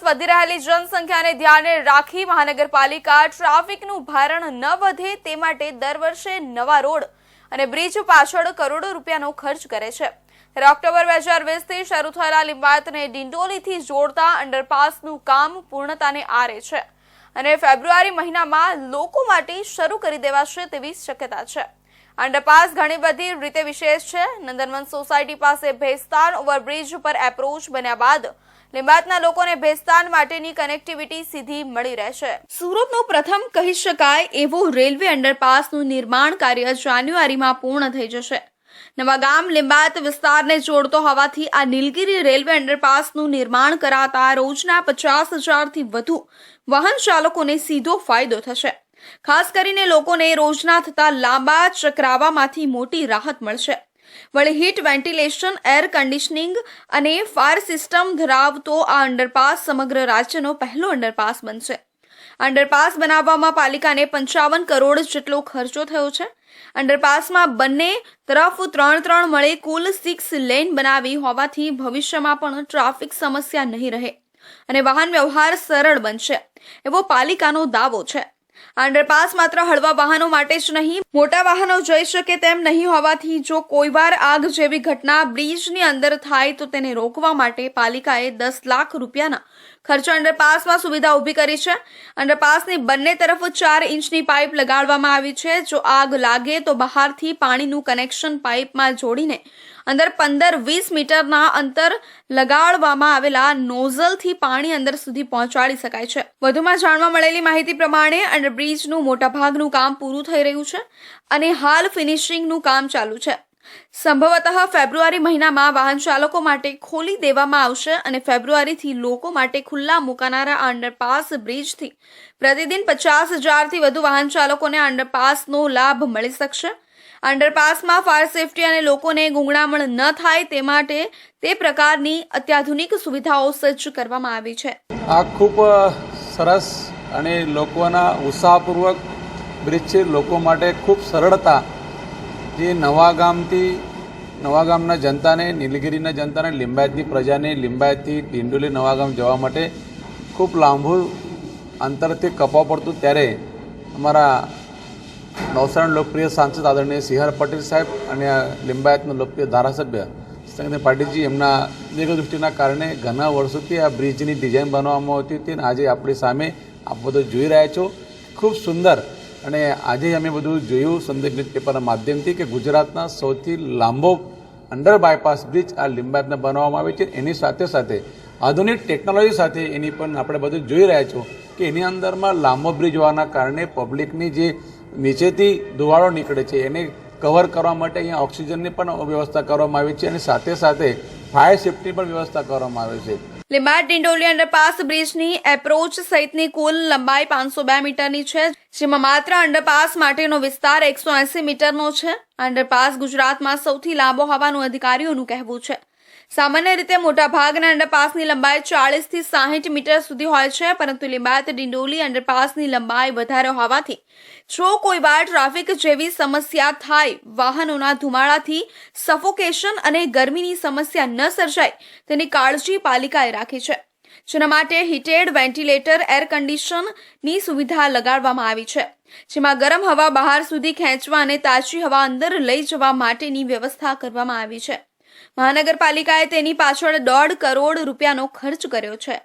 વધી રહેલી જનસંખ્યાને ધ્યાને રાખી મહાનગરપાલિકા ટ્રાફિકનું ભારણ ન વધે તે માટે દર વર્ષે નવા રોડ અને બ્રિજ પાછળ કરોડો રૂપિયાનો ખર્ચ કરે છે। ત્યારે ઓક્ટોબર 2020થી શરૂ થયેલા લિંબાયતને ડિંડોલીથી જોડતા અંડરપાસનું કામ પૂર્ણતાને આરે છે અને ફેબ્રુઆરી મહિનામાં લોકો માટે શરૂ કરી દેવાશે તેવી શક્યતા છે। અંડરપાસ ઘણી બધી રીતે વિશેષ છે। નંદનવન સોસાયટી પાસે ભેસ્તાન ઓવરબ્રિજ પર એપ્રોચ બન્યા બાદ લિંબાયતના લોકોને ભેસ્તાન માટેની કનેક્ટિવિટી સીધી મળી રહેશે। સુરતનો પ્રથમ કહી શકાય એવો રેલવે અંડરપાસનું નિર્માણ કાર્ય જાન્યુઆરીમાં પૂર્ણ થઈ જશે। નવા ગામ લિંબાયત વિસ્તારને જોડતો હોવાથી આ નીલગિરી રેલવે અંડરપાસનું નિર્માણ કરાતા રોજના 50,000થી વધુ વાહન ચાલકોને સીધો ફાયદો થશે। ખાસ કરીને લોકોને રોજના થતા લાંબા ચક્રાવામાંથી મોટી રાહત મળશે। વળી હીટ વેન્ટિલેશન, એર કન્ડિશનિંગ અને ફાયર સિસ્ટમ ધરાવતો આ અંડરપાસ સમગ્ર રાજ્યનો પહેલો અંડરપાસ બનશે। અંડરપાસ બનાવવામાં પાલિકાને 55 કરોડ જેટલો ખર્ચો થયો છે। અંડરપાસમાં બંને તરફ 3 મળે કુલ 6 લેન બનાવી હોવાથી ભવિષ્યમાં પણ ટ્રાફિક સમસ્યા નહીં રહે અને વાહન વ્યવહાર સરળ બનશે એવો પાલિકાનો દાવો છે। અંડરપાસ માત્ર હળવા વાહનો માટે જ નહીં, મોટા વાહનો જઈ શકે તેમ નહીં હોવાથી જો કોઈ વાર આગ જેવી ઘટના બ્રિજની અંદર થાય તો તેને રોકવા માટે પાલિકાએ 10 લાખ રૂપિયાના ખર્ચે અંડરપાસમાં સુવિધા ઊભી કરી છે। અંડરપાસની બંને તરફ 4 ઇંચની પાઇપ લગાડવામાં આવી છે। જો આગ લાગે તો બહારથી પાણીનું કનેક્શન પાઇપમાં જોડીને અંદર 15-20 મીટરના અંતર લગાડવામાં આવેલા નોઝલથી પાણી અંદર સુધી પહોંચાડી શકાય છે। વધુમાં જાણવા મળેલી માહિતી પ્રમાણે અંડરબ્રિજનું મોટાભાગનું કામ પૂરું થઈ રહ્યું છે અને હાલ ફિનિશિંગનું કામ ચાલુ છે। સંભવતઃ ફેબ્રુઆરી મહિનામાં વાહન ચાલકો માટે ખોલી દેવામાં આવશે અને ફેબ્રુઆરીથી લોકો માટે ખુલ્લા મુકાનારા આ અંડરપાસ બ્રિજથી પ્રતિદિન 50,000થી વધુ વાહન ચાલકોને અંડરપાસનો લાભ મળી શકશે। અંડરપાસમાં ફાયર સેફટી અને લોકોને ગુંગળામણ ન થાય તે માટે તે પ્રકારની અત્યાધુનિક સુવિધાઓ સજ્જ કરવામાં આવી છે। આ ખૂબ સરસ અને લોકોના ઉત્સાહપૂર્વક બ્રિજ છે। લોકો માટે ખૂબ સરળતા જે નવા ગામના જનતાને, નીલગિરીના જનતાને, લિંબાયતની પ્રજાને લિંબાયતથી ડિંડોલી નવા ગામ જવા માટે ખૂબ લાંબુ અંતરથી કપવા પડતું, ત્યારે અમારા નવસારીના લોકપ્રિય સાંસદ આદરણીય CR પટેલ સાહેબ અને લિંબાયતના લોકપ્રિય ધારાસભ્ય સંગીતા પાટીલજી એમના દીર્ઘદૃષ્ટિના કારણે ઘણા વર્ષોથી આ બ્રિજની ડિઝાઇન બનાવવામાં આવતી હતી અને આજે આપણી સામે આપ બધું જોઈ રહ્યા છો। ખૂબ સુંદર અને આજે અમે બધું જોયું સંદેશ ન્યૂઝપેપરના માધ્યમથી કે ગુજરાતના સૌથી લાંબો અંડર બાયપાસ બ્રિજ આ લિંબાયતને બનાવવામાં આવે છે। એની સાથે સાથે આધુનિક ટેકનોલોજી સાથે એની પણ આપણે બધું જોઈ રહ્યા છો કે એની અંદરમાં લાંબો બ્રિજ હોવાના કારણે પબ્લિકની જે નીચેથી ધુવાળો નીકળે છે એને કવર કરવા માટે અહીંયા ઓક્સિજનની પણ વ્યવસ્થા કરવામાં આવી છે અને સાથે સાથે ફાયર સેફ્ટી પણ વ્યવસ્થા કરવામાં આવી છે। લિંબાયત ડિંડોલી અંડરપાસ બ્રિજની એપ્રોચ સહિતની કુલ લંબાઈ 502 મીટરની છે, જેમાં માત્ર અંડરપાસ માટેનો વિસ્તાર 180 મીટરનો છે। અંડરપાસ ગુજરાતમાં સૌથી લાંબો હોવાનું અધિકારીઓનું કહેવું છે। સામાન્ય રીતે મોટાભાગના અંડરપાસની લંબાઈ 40થી 60 મીટર સુધી હોય છે, પરંતુ લિંબાયત ડિંડોલી અંડરપાસની લંબાઈ વધારે હોવાથી જો કોઈ વાર ટ્રાફિક જેવી સમસ્યા થાય, વાહનોના ધુમાડાથી સફોકેશન અને ગરમીની સમસ્યા ન સર્જાય તેની કાળજી પાલિકાએ રાખી છે, જેના માટે હીટેડ વેન્ટિલેટર, એર કન્ડિશનની સુવિધા લગાડવામાં આવી છે, જેમાં ગરમ હવા બહાર સુધી ખેંચવા અને તાજી હવા અંદર લઈ જવા માટેની વ્યવસ્થા કરવામાં આવી છે। મહાનગરપાલિકાએ તેની પાછળ 1.5 કરોડ રૂપિયાનો ખર્ચ કર્યો છે।